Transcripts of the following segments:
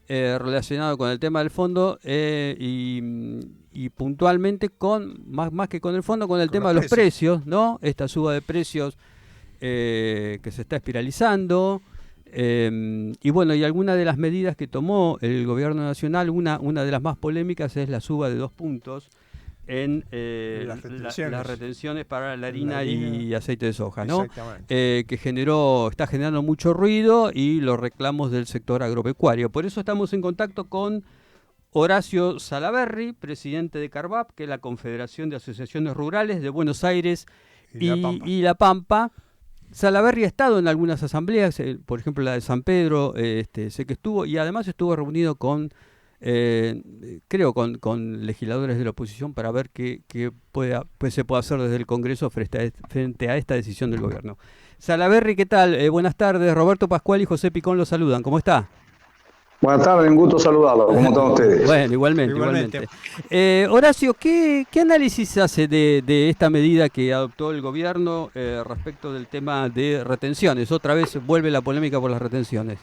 relacionado con el tema del fondo y puntualmente más que con el fondo, con el Con tema los de los precios, ¿no? Esta suba de precios que se está espiralizando. Y bueno, y algunas de las medidas que tomó el gobierno nacional, una de las más polémicas es la suba de 2 puntos en las retenciones para la harina y aceite de soja, ¿no? Que está generando mucho ruido y los reclamos del sector agropecuario. Por eso estamos en contacto con Horacio Salaberry, presidente de CARVAP, que es la Confederación de Asociaciones Rurales de Buenos Aires y La Pampa. Salaberry ha estado en algunas asambleas, por ejemplo la de San Pedro, sé que estuvo, y además estuvo reunido con legisladores de la oposición para ver qué se puede hacer desde el Congreso frente a esta decisión del gobierno. Salaberry, ¿qué tal? Buenas tardes, Roberto Pascual y José Picón los saludan, ¿cómo está? Buenas tardes, un gusto saludarlos. ¿Cómo están ustedes? Bueno, igualmente. Horacio, ¿qué análisis hace de esta medida que adoptó el gobierno respecto del tema de retenciones? Otra vez vuelve la polémica por las retenciones.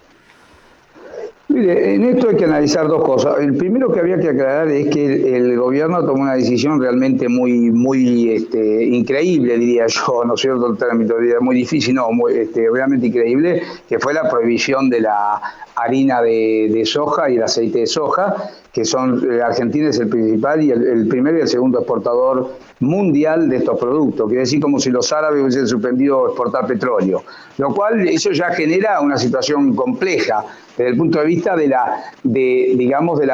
Mire, en esto hay que analizar dos cosas. El primero que había que aclarar es que el gobierno tomó una decisión realmente muy increíble, diría yo, ¿no es cierto? El trámite muy difícil, no, realmente increíble, que fue la prohibición de la harina de soja y el aceite de soja, que Argentina es el principal y el primer y el segundo exportador mundial de estos productos. Quiere decir como si los árabes hubiesen suspendido exportar petróleo, lo cual eso ya genera una situación compleja desde el punto de vista de la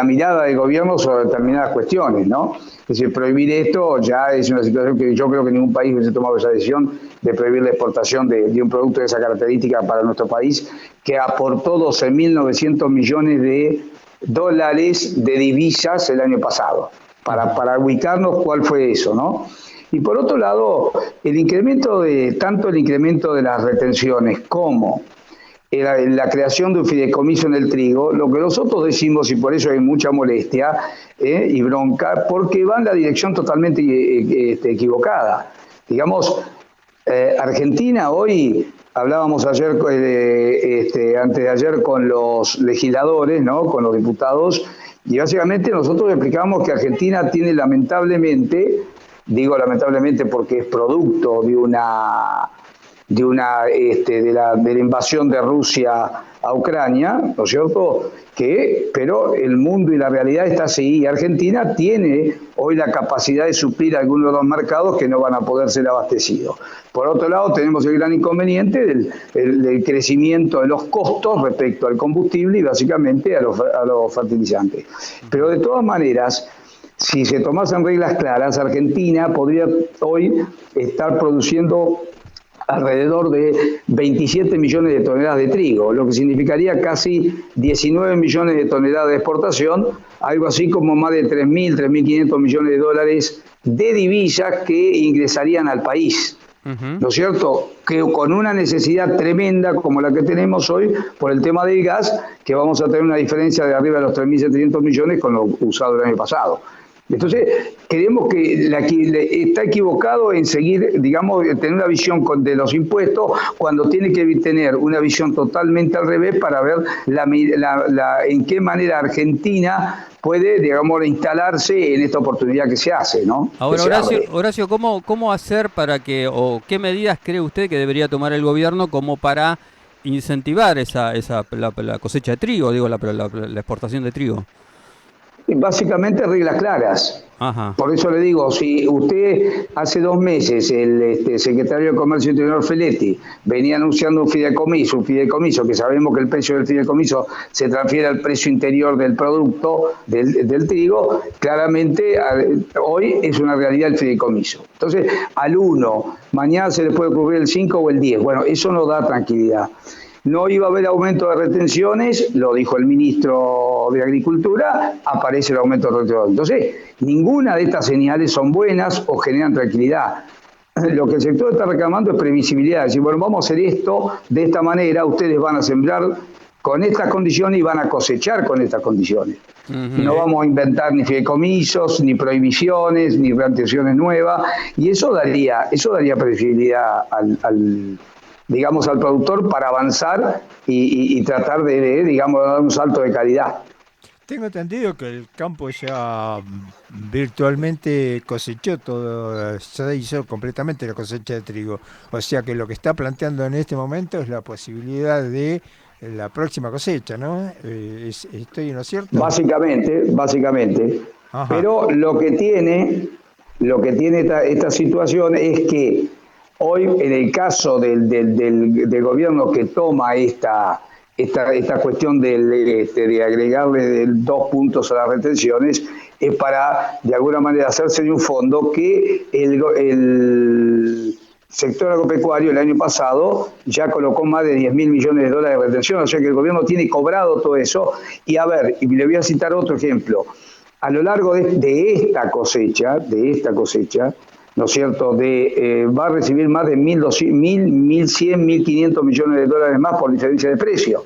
mirada del gobierno sobre determinadas cuestiones, ¿no? Es decir, prohibir esto ya es una situación que yo creo que ningún país hubiese tomado esa decisión de prohibir la exportación de un producto de esa característica para nuestro país, que aportó 12.900 millones de dólares de divisas el año pasado. Para ubicarnos cuál fue eso, ¿no? Y por otro lado, tanto el incremento de las retenciones como la creación de un fideicomiso en el trigo, lo que nosotros decimos, y por eso hay mucha molestia y bronca, porque va en la dirección totalmente equivocada. Digamos, Argentina hoy, hablábamos ayer, antes de ayer con los legisladores, ¿no? Con los diputados, y básicamente nosotros explicamos que Argentina tiene lamentablemente, digo lamentablemente porque es producto de la invasión de Rusia a Ucrania, ¿no es cierto? Pero el mundo y la realidad está así, y Argentina tiene hoy la capacidad de suplir algunos de los mercados que no van a poder ser abastecidos. Por otro lado, tenemos el gran inconveniente del crecimiento de los costos respecto al combustible y básicamente a los fertilizantes. Pero de todas maneras, si se tomasen reglas claras, Argentina podría hoy estar produciendo alrededor de 27 millones de toneladas de trigo, lo que significaría casi 19 millones de toneladas de exportación, algo así como más de 3.000, 3.500 millones de dólares de divisas que ingresarían al país. ¿No es cierto? Que con una necesidad tremenda como la que tenemos hoy por el tema del gas, que vamos a tener una diferencia de arriba de los 3.700 millones con lo usado el año pasado. Entonces, creemos que está equivocado en seguir, digamos, tener una visión de los impuestos cuando tiene que tener una visión totalmente al revés para ver en qué manera Argentina puede, digamos, instalarse en esta oportunidad que se hace, ¿no? Ahora, Horacio, ¿cómo hacer para o qué medidas cree usted que debería tomar el gobierno como para incentivar la cosecha de trigo, digo, la exportación de trigo? Básicamente reglas claras. Ajá. Por eso le digo, si usted hace 2 meses, el secretario de Comercio Interior Feletti venía anunciando un fideicomiso que sabemos que el precio del fideicomiso se transfiere al precio interior del producto, del trigo, claramente hoy es una realidad el fideicomiso. Entonces, al 1, mañana se le puede cubrir el 5 o el 10. Bueno, eso no da tranquilidad. No iba a haber aumento de retenciones, lo dijo el ministro de Agricultura, aparece el aumento de retenciones. Entonces, ninguna de estas señales son buenas o generan tranquilidad. Lo que el sector está reclamando es previsibilidad. Es decir, bueno, vamos a hacer esto de esta manera, ustedes van a sembrar con estas condiciones y van a cosechar con estas condiciones. No vamos a inventar ni fideicomisos, ni prohibiciones, ni retenciones nuevas, y eso daría previsibilidad al productor para avanzar y tratar de, digamos, dar un salto de calidad. Tengo entendido que el campo ya virtualmente cosechó todo, ya hizo completamente la cosecha de trigo. O sea que lo que está planteando en este momento es la posibilidad de la próxima cosecha, ¿no? ¿Estoy en lo cierto? Básicamente. Ajá. Pero lo que tiene esta situación es que hoy, en el caso del gobierno que toma esta cuestión de agregarle 2 puntos a las retenciones, es para, de alguna manera, hacerse de un fondo que el sector agropecuario el año pasado ya colocó más de 10.000 millones de dólares de retención, o sea que el gobierno tiene cobrado todo eso. Y a ver, y le voy a citar otro ejemplo. A lo largo de esta cosecha, ¿no es cierto?, va a recibir más de 1.200, 1.100, 1.500 millones de dólares más por diferencia de precio.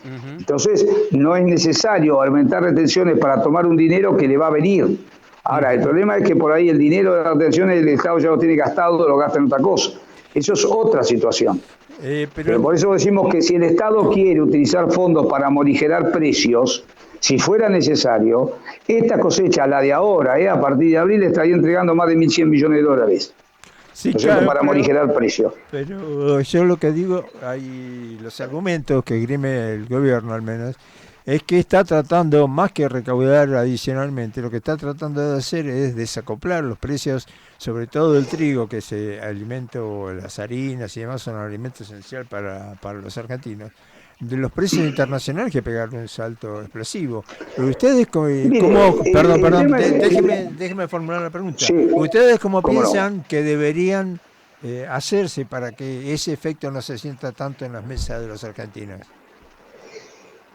Ujú. Entonces, no es necesario aumentar retenciones para tomar un dinero que le va a venir. Ahora, el Ujú. problema es que por ahí el dinero de las retenciones el Estado ya lo tiene gastado, lo gasta en otra cosa. Eso es otra situación. Pero Pero por eso decimos que si el Estado quiere utilizar fondos para morigerar precios, si fuera necesario, esta cosecha, la de ahora, a partir de abril, estaría entregando más de 1.100 millones de dólares, sí, ¿no es cierto?, claro, para morigerar precios. pero yo lo que digo, hay los argumentos que esgrime el gobierno al menos, es que está tratando, más que recaudar adicionalmente, lo que está tratando de hacer es desacoplar los precios, sobre todo del trigo, que es alimento, las harinas y demás son un alimento esencial para los argentinos, de los precios internacionales que pegaron un salto explosivo. Ustedes, Mire, ¿cómo, perdón, tema es, déjeme formular la pregunta. sí, ¿Ustedes cómo cómo no. piensan que deberían hacerse para que ese efecto no se sienta tanto en las mesas de los argentinos?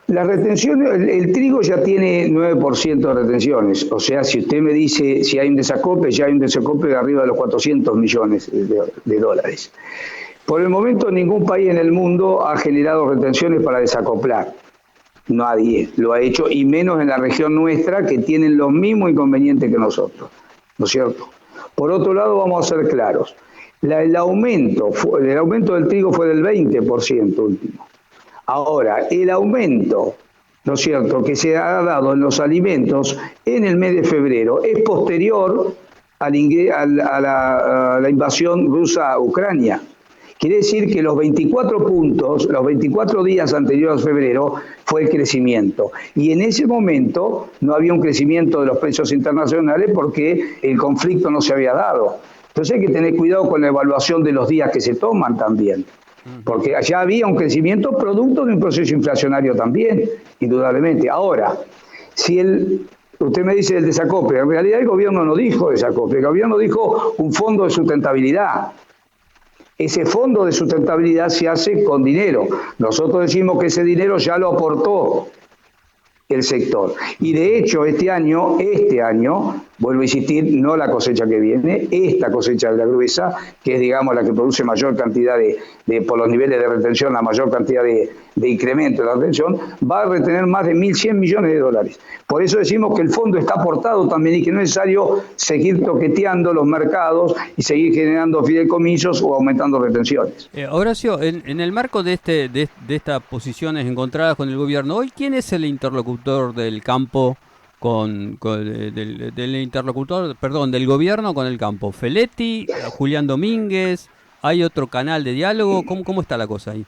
La retención, el trigo ya tiene 9% de retenciones, o sea, si usted me dice si hay un desacople, ya hay un desacople de arriba de los 400 millones de dólares. Por el momento ningún país en el mundo ha generado retenciones para desacoplar. Nadie lo ha hecho, y menos en la región nuestra, que tienen los mismos inconvenientes que nosotros, ¿no es cierto? Por otro lado, vamos a ser claros. El aumento del trigo fue del 20% último. Ahora, el aumento, ¿no es cierto?, que se ha dado en los alimentos en el mes de febrero es posterior a la invasión rusa a Ucrania. Quiere decir que los 24 puntos, los 24 días anteriores a febrero, fue el crecimiento. Y en ese momento no había un crecimiento de los precios internacionales porque el conflicto no se había dado. Entonces hay que tener cuidado con la evaluación de los días que se toman también. Ujú. Porque allá había un crecimiento producto de un proceso inflacionario también, indudablemente. Ahora, usted me dice el desacople, en realidad el gobierno no dijo desacople, el gobierno dijo un fondo de sustentabilidad. Ese fondo de sustentabilidad se hace con dinero. Nosotros decimos que ese dinero ya lo aportó el sector. Y de hecho, este año, vuelvo a insistir, no la cosecha que viene, esta cosecha de la gruesa, que es, digamos, la que produce mayor cantidad por los niveles de retención, la mayor cantidad de incremento de la retención, va a retener más de 1.100 millones de dólares. Por eso decimos que el fondo está aportado también y que no es necesario seguir toqueteando los mercados y seguir generando fideicomisos o aumentando retenciones. Horacio, en el marco de estas posiciones encontradas con el gobierno, hoy, ¿quién es el interlocutor del campo del interlocutor, perdón, del gobierno con el campo? ¿Feletti, Julián Domínguez? ¿Hay otro canal de diálogo? ¿Cómo está la cosa ahí?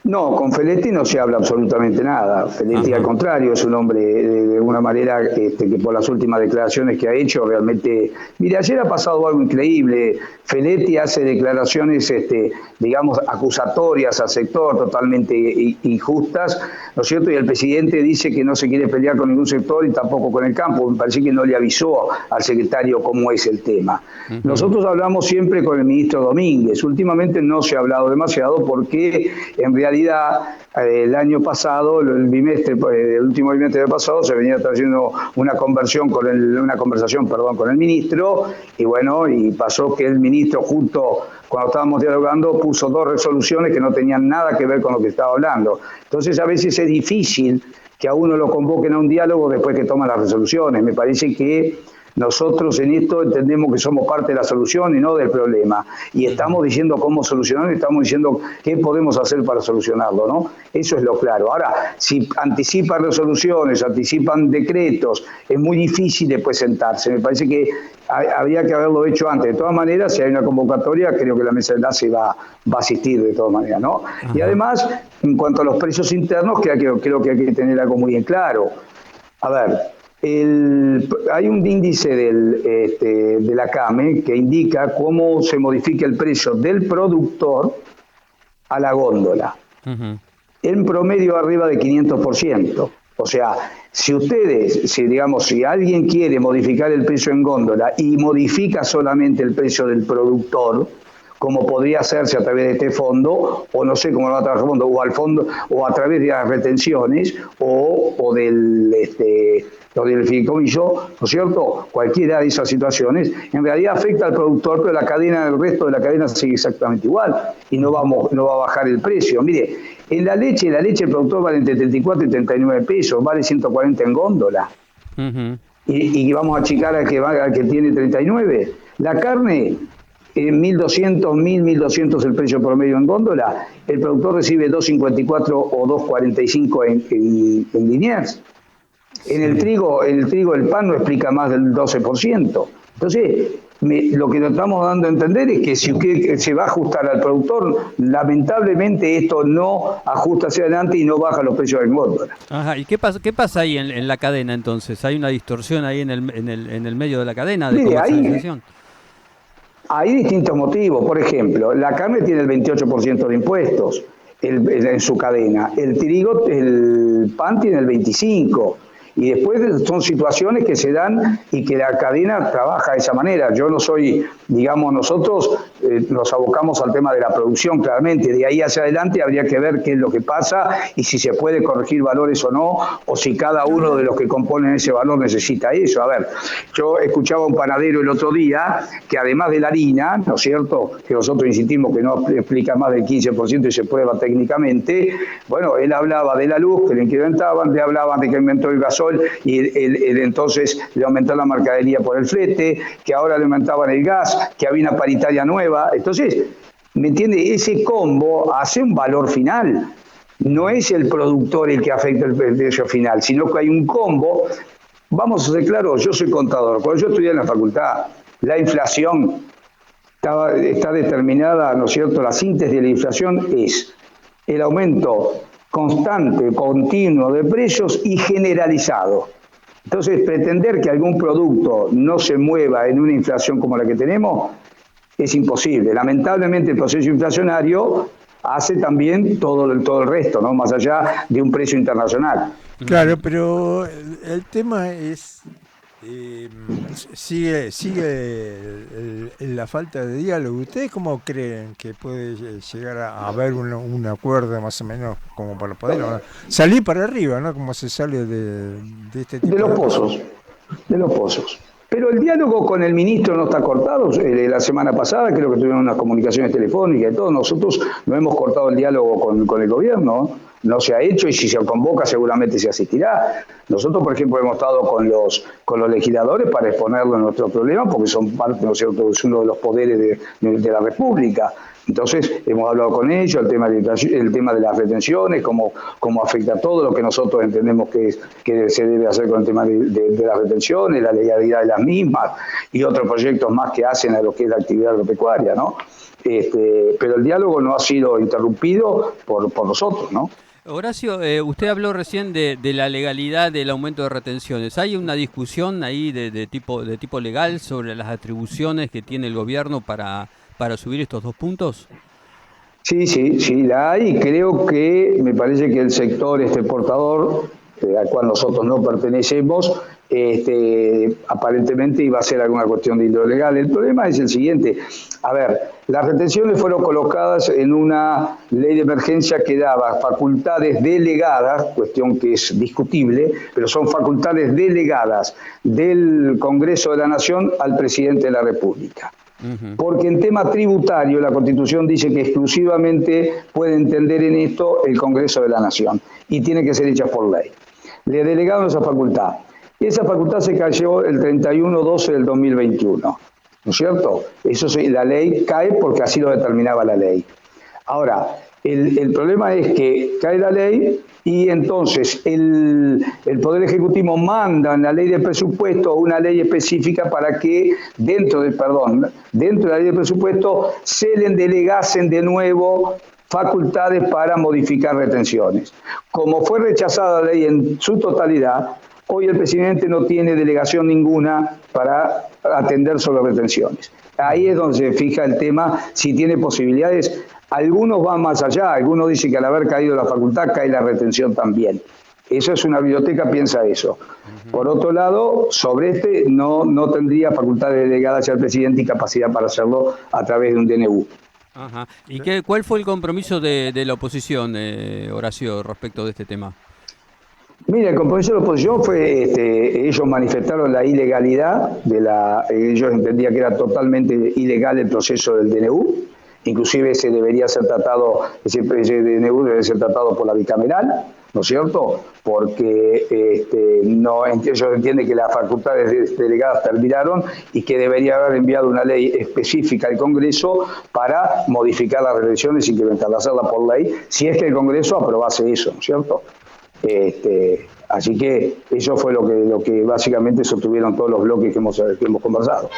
No, con Feletti no se habla absolutamente nada. Feletti, al Ajá. contrario, es un hombre de una manera que por las últimas declaraciones que ha hecho realmente... Mire, ayer ha pasado algo increíble. Feletti hace declaraciones, digamos, acusatorias al sector, totalmente injustas, ¿no es cierto? Y el presidente dice que no se quiere pelear con ningún sector y tampoco con el campo. Me parece que no le avisó al secretario cómo es el tema. Ujú. Nosotros hablamos siempre con el ministro Domínguez. Últimamente no se ha hablado demasiado porque en realidad el año pasado, el último bimestre del pasado, se venía trayendo una conversación con el ministro, y bueno, y pasó que el ministro, justo cuando estábamos dialogando, puso 2 resoluciones que no tenían nada que ver con lo que estaba hablando. Entonces a veces es difícil que a uno lo convoquen a un diálogo después que toma las resoluciones. Me parece que Nosotros en esto entendemos que somos parte de la solución y no del problema. Y estamos diciendo cómo solucionarlo y estamos diciendo qué podemos hacer para solucionarlo, ¿no? Eso es lo claro. Ahora, si anticipan resoluciones, anticipan decretos, es muy difícil después sentarse. Me parece que habría que haberlo hecho antes. De todas maneras, si hay una convocatoria, creo que la mesa de enlace va a asistir de todas maneras, ¿no? Y además, en cuanto a los precios internos, creo que hay que tener algo muy bien claro. A ver, hay un índice de la CAME que indica cómo se modifica el precio del productor a la góndola. En promedio arriba de 500%. O sea, si alguien quiere modificar el precio en góndola y modifica solamente el precio del productor, como podría hacerse a través de este fondo, o no sé cómo lo va a trabajar el fondo, o al fondo, o a través de las retenciones, o del fideicomiso, ¿no es cierto? Cualquiera de esas situaciones, en realidad afecta al productor, pero el resto de la cadena sigue exactamente igual, y no va a bajar el precio. Mire, en la leche el productor vale entre 34 y 39 pesos, vale 140 en góndola. Y vamos a achicar al que tiene 39. La carne, 1.200, 1.200 el precio promedio en góndola, el productor recibe 2.54 o 2.45 en Liniers. En el trigo el pan no explica más del 12%. Entonces, lo que nos estamos dando a entender es que si usted se va a ajustar al productor, lamentablemente esto no ajusta hacia adelante y no baja los precios en góndola. Ajá, ¿y qué pasa ahí en la cadena entonces? ¿Hay una distorsión ahí en el medio de la cadena de comercialización? Hay distintos motivos. Por ejemplo, la carne tiene el 28% de impuestos en su cadena. El pan tiene el 25%. Y después son situaciones que se dan y que la cadena trabaja de esa manera. Yo no soy, nosotros nos abocamos al tema de la producción, claramente. De ahí hacia adelante habría que ver qué es lo que pasa y si se puede corregir valores o no, o si cada uno de los que componen ese valor necesita eso. A ver, yo escuchaba a un panadero el otro día que además de la harina, ¿no es cierto?, que nosotros insistimos que no explica más del 15% y se prueba técnicamente, bueno, él hablaba de la luz, que le incrementaban, le hablaban de que aumentó el gasol, y entonces le aumentaron la mercadería por el flete, que ahora le aumentaban el gas, que había una paritaria nueva. Entonces, ¿me entiende? Ese combo hace un valor final. No es el productor el que afecta el precio final, sino que hay un combo. Vamos a ser claros, yo soy contador. Cuando yo estudié en la facultad, la inflación está determinada, ¿no es cierto? La síntesis de la inflación es el aumento constante, continuo de precios y generalizado. Entonces, pretender que algún producto no se mueva en una inflación como la que tenemos es imposible. Lamentablemente, el proceso inflacionario hace también todo el resto, ¿no? Más allá de un precio internacional. Claro, pero el tema es sigue la falta de diálogo. ¿Ustedes cómo creen que puede llegar a haber un acuerdo más o menos como para poder salir para arriba, ¿no? Como se sale de este tipo de los pozos. Pero el diálogo con el ministro no está cortado. La semana pasada creo que tuvimos unas comunicaciones telefónicas y todos nosotros no hemos cortado el diálogo con el gobierno. No se ha hecho y si se convoca seguramente se asistirá. Nosotros, por ejemplo, hemos estado con los legisladores para exponerles nuestros problemas porque son parte, ¿no es cierto?, es uno de los poderes de la República. Entonces, hemos hablado con ellos, el tema de las retenciones, cómo afecta todo lo que nosotros entendemos que se debe hacer con el tema de las retenciones, la legalidad de las mismas y otros proyectos más que hacen a lo que es la actividad agropecuaria, ¿no? Pero el diálogo no ha sido interrumpido por nosotros, ¿no? Horacio, usted habló recién de la legalidad del aumento de retenciones. ¿Hay una discusión ahí de tipo legal sobre las atribuciones que tiene el gobierno para subir estos 2 puntos? Sí, la hay. Creo que me parece que el sector portador, al cual nosotros no pertenecemos, aparentemente iba a ser alguna cuestión de índole legal. El problema es el siguiente. A ver, las retenciones fueron colocadas en una ley de emergencia que daba facultades delegadas, cuestión que es discutible, pero son facultades delegadas del Congreso de la Nación al presidente de la República. Porque en tema tributario la Constitución dice que exclusivamente puede entender en esto el Congreso de la Nación y tiene que ser hecha por ley. Le delegaron esa facultad. Esa facultad se cayó el 31/12 del 2021, ¿no es cierto? La ley cae porque así lo determinaba la ley. Ahora, el problema es que cae la ley y entonces el Poder Ejecutivo manda en la ley de presupuesto una ley específica para que dentro de la ley de presupuesto se le delegasen de nuevo facultades para modificar retenciones. Como fue rechazada la ley en su totalidad, hoy el presidente no tiene delegación ninguna para atender sobre retenciones. Ahí es donde se fija el tema, si tiene posibilidades. Algunos van más allá, algunos dicen que al haber caído la facultad cae la retención también. Eso es una biblioteca, piensa eso. Por otro lado, sobre no tendría facultades delegadas al presidente y capacidad para hacerlo a través de un DNU. Ajá. ¿Y cuál fue el compromiso de la oposición, Horacio, respecto de este tema? Mira, el compromiso de la oposición fue, ellos manifestaron la ilegalidad ellos entendían que era totalmente ilegal el proceso del DNU, inclusive ese DNU debe ser tratado por la bicameral, ¿no es cierto? Porque ellos entienden que las facultades delegadas terminaron y que debería haber enviado una ley específica al Congreso para modificar las retenciones, incrementarlas, hacerla por ley, si es que el Congreso aprobase eso, ¿no es cierto? Así que eso fue lo que básicamente sostuvieron todos los bloques que hemos conversado.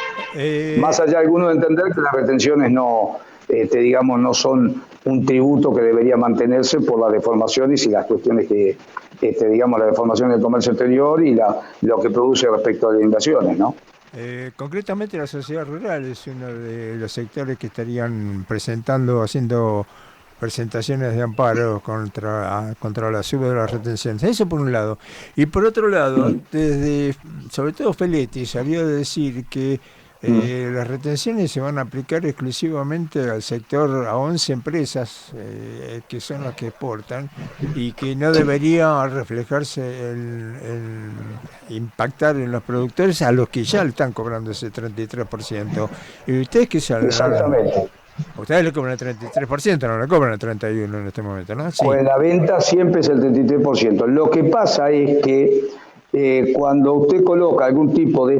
Más allá de algunos de entender que las retenciones no son un tributo que debería mantenerse por las deformaciones y las cuestiones que, la deformación del comercio exterior y lo que produce respecto a las inversiones, ¿no? Concretamente la sociedad rural es uno de los sectores que estarían haciendo presentaciones de amparo contra la suba de las retenciones. Eso por un lado. Y por otro lado, sobre todo Feletti salió a decir que las retenciones se van a aplicar exclusivamente al sector, a 11 empresas que son las que exportan, y que no debería reflejarse impactar en los productores, a los que ya le están cobrando ese 33%. ¿Y ustedes qué saben? Exactamente. Ustedes le cobran el 33%, no le cobran el 31% en este momento, ¿no? Sí. Pues la venta siempre es el 33%. Lo que pasa es que cuando usted coloca algún tipo de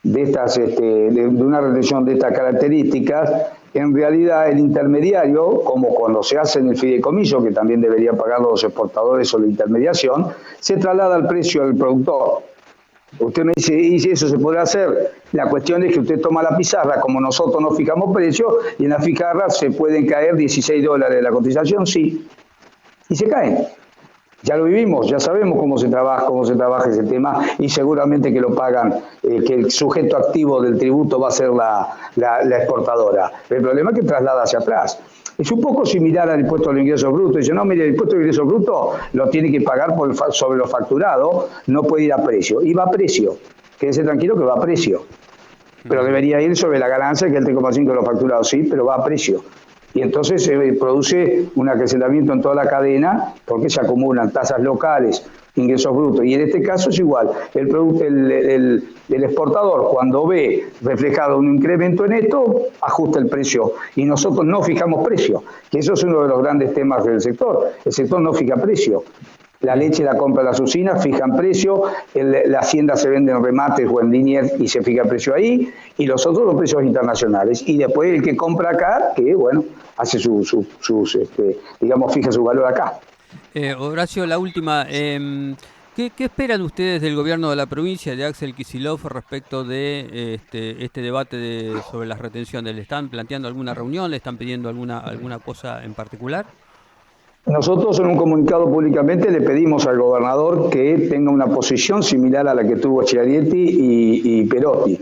una retención de estas características, en realidad el intermediario, como cuando se hace en el fideicomiso, que también deberían pagar los exportadores o la intermediación, se traslada al precio del productor. Usted me dice, ¿y si eso se puede hacer? La cuestión es que usted toma la pizarra, como nosotros no fijamos precios, y en la pizarra se pueden caer $16 de la cotización, sí, y se caen. Ya lo vivimos, ya sabemos cómo se trabaja ese tema, y seguramente que lo pagan, que el sujeto activo del tributo va a ser la exportadora. El problema es que traslada hacia atrás. Es un poco similar al impuesto a los ingresos brutos. Dice, no, mire, el impuesto a los ingresos brutos lo tiene que pagar sobre lo facturado, no puede ir a precio. Y va a precio. Quédese tranquilo que va a precio. Pero debería ir sobre la ganancia, que es el 3,5 de lo facturado, sí, pero va a precio. Y entonces se produce un acrecentamiento en toda la cadena, porque se acumulan tasas locales, ingresos brutos. Y en este caso es igual. El exportador, cuando ve reflejado un incremento en esto, ajusta el precio. Y nosotros no fijamos precio, que eso es uno de los grandes temas del sector. El sector no fija precio. La leche la compra las usinas, fijan precio, la hacienda se vende en remates o en líneas y se fija precio ahí, y los otros los precios internacionales. Y después el que compra acá, que bueno, hace fija su valor acá. Horacio, la última. ¿Qué esperan ustedes del gobierno de la provincia, de Axel Kicillof, respecto de este debate sobre las retenciones? ¿Le están planteando alguna reunión? ¿Le están pidiendo alguna cosa en particular? Nosotros en un comunicado públicamente le pedimos al gobernador que tenga una posición similar a la que tuvo Chiarietti y Perotti.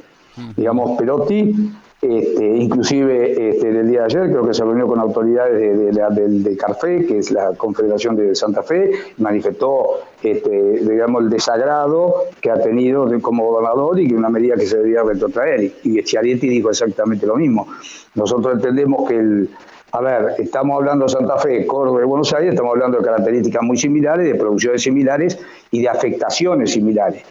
Digamos, Perotti, inclusive del día de ayer, creo que se reunió con autoridades de CARFE, que es la Confederación de Santa Fe, y manifestó el desagrado que ha tenido como gobernador y que una medida que se debía retrotraer. Y Chiarietti dijo exactamente lo mismo. Nosotros entendemos que estamos hablando de Santa Fe, Córdoba y Buenos Aires, estamos hablando de características muy similares, de producciones similares y de afectaciones similares.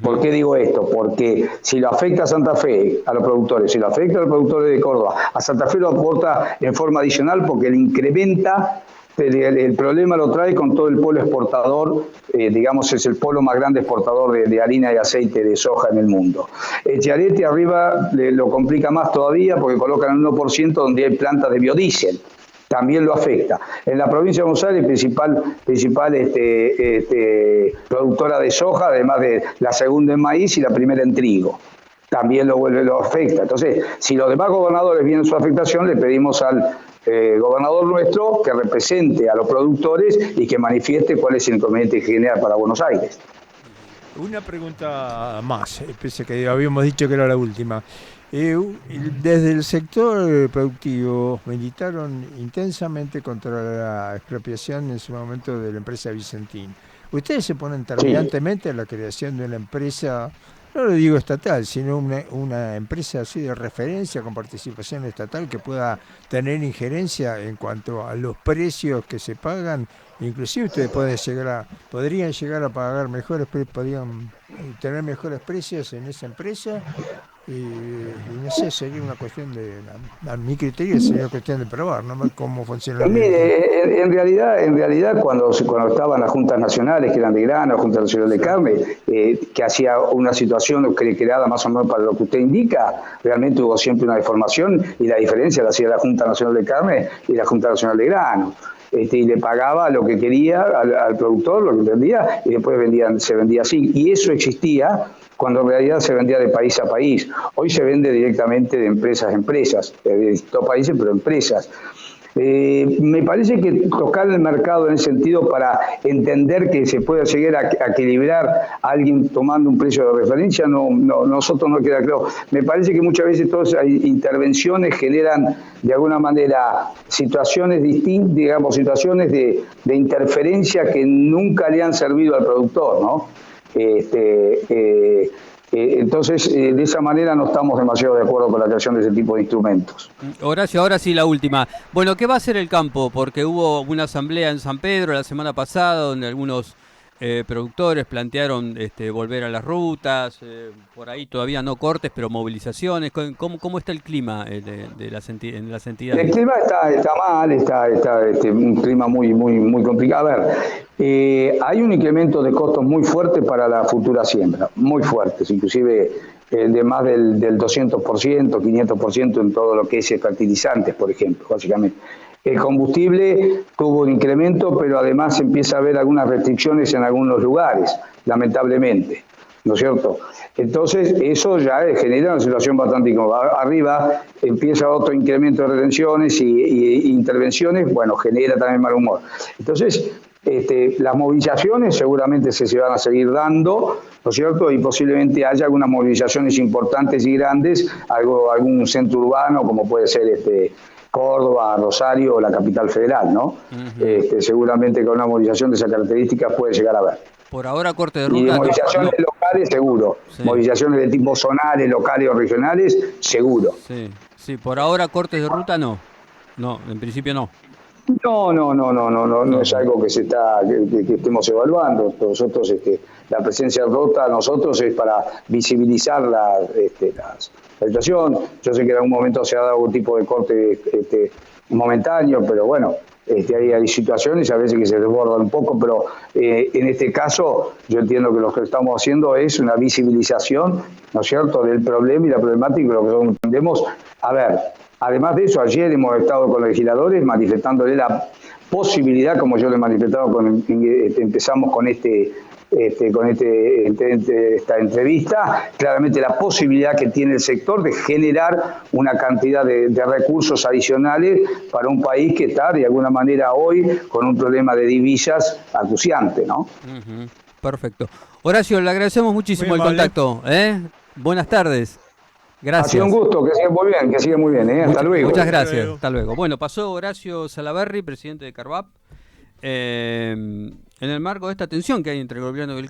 ¿Por qué digo esto? Porque si lo afecta a Santa Fe, a los productores, si lo afecta a los productores de Córdoba, a Santa Fe lo aporta en forma adicional porque le incrementa el problema lo trae con todo el polo exportador, digamos, es el polo más grande exportador de harina y aceite de soja en el mundo. Chiarete arriba lo complica más todavía porque colocan el 1% donde hay plantas de biodiesel. También lo afecta. En la provincia de Buenos Aires, principal productora de soja, además de la segunda en maíz y la primera en trigo. También lo afecta. Entonces, si los demás gobernadores vienen su afectación, le pedimos al gobernador nuestro que represente a los productores y que manifieste cuál es el inconveniente que genera para Buenos Aires. Una pregunta más, pese que habíamos dicho que era la última. Desde el sector productivo militaron intensamente contra la expropiación en su momento de la empresa Vicentín. ¿Ustedes se ponen terminantemente a la creación de una empresa, no lo digo estatal, sino una empresa así de referencia con participación estatal que pueda tener injerencia en cuanto a los precios que se pagan? Inclusive ustedes podrían llegar a pagar podrían tener mejores precios en esa empresa. Y no sé, sería una cuestión a mi criterio sería una cuestión de probar, ¿no? Cómo funciona. Mire, en realidad cuando estaban las juntas nacionales, que eran de grano, Junta Nacional de Carne, que hacía una situación creada más o menos para lo que usted indica, realmente hubo siempre una deformación y la diferencia la hacía la Junta Nacional de Carne y la Junta Nacional de Grano. Y le pagaba lo que quería al productor, lo que vendía, y después se vendía así. Y eso existía cuando en realidad se vendía de país a país. Hoy se vende directamente de empresas a empresas, de distintos países, pero empresas. Me parece que tocar el mercado en ese sentido para entender que se puede llegar a equilibrar a alguien tomando un precio de referencia, nosotros no queda claro. Me parece que muchas veces todas las intervenciones generan de alguna manera situaciones distintas, digamos, situaciones de interferencia que nunca le han servido al productor, ¿no? Entonces, de esa manera no estamos demasiado de acuerdo con la creación de ese tipo de instrumentos. Horacio, ahora sí la última. Bueno, ¿qué va a hacer el campo? Porque hubo una asamblea en San Pedro la semana pasada donde algunos productores plantearon volver a las rutas, por ahí todavía no cortes, pero movilizaciones. ¿Cómo está el clima en las entidades? El clima está mal, está un clima muy complicado. A ver, hay un incremento de costos muy fuerte para la futura siembra, muy fuertes, inclusive de más del 200%, 500% en todo lo que es fertilizantes, por ejemplo, básicamente. El combustible tuvo un incremento, pero además empieza a haber algunas restricciones en algunos lugares, lamentablemente, ¿no es cierto? Entonces, eso ya genera una situación bastante incómoda. Arriba empieza otro incremento de retenciones y intervenciones, bueno, genera también mal humor. Entonces, las movilizaciones seguramente se van a seguir dando, ¿no es cierto? Y posiblemente haya algunas movilizaciones importantes y grandes, algún centro urbano, como puede ser Córdoba, Rosario o la capital federal, ¿no? Seguramente con una movilización de esas características puede llegar a haber. Por ahora corte de ruta. Y de movilizaciones locales, seguro. Sí. Movilizaciones de tipo zonales, locales o regionales, seguro. Sí, por ahora cortes de ruta no. No, en principio no. No es algo que que estemos evaluando. Nosotros, la presencia de ruta, nosotros es para visibilizar la situación. Yo sé que en algún momento se ha dado algún tipo de corte momentáneo, pero bueno, hay situaciones a veces que se desbordan un poco, pero en este caso yo entiendo que lo que estamos haciendo es una visibilización, ¿no es cierto?, del problema y la problemática, y lo que nosotros entendemos. A ver, además de eso, ayer hemos estado con los legisladores manifestándole la posibilidad, como yo le he manifestado, empezamos con esta entrevista, claramente la posibilidad que tiene el sector de generar una cantidad de recursos adicionales para un país que está de alguna manera hoy con un problema de divisas acuciante, ¿no? Perfecto. Horacio, le agradecemos muchísimo el contacto. Buenas tardes. Gracias. Ha sido un gusto, que siga muy bien. Hasta luego. Muchas gracias, hasta luego. Bueno, pasó Horacio Salaverry, presidente de Carvap, en el marco de esta tensión que hay entre el gobierno y el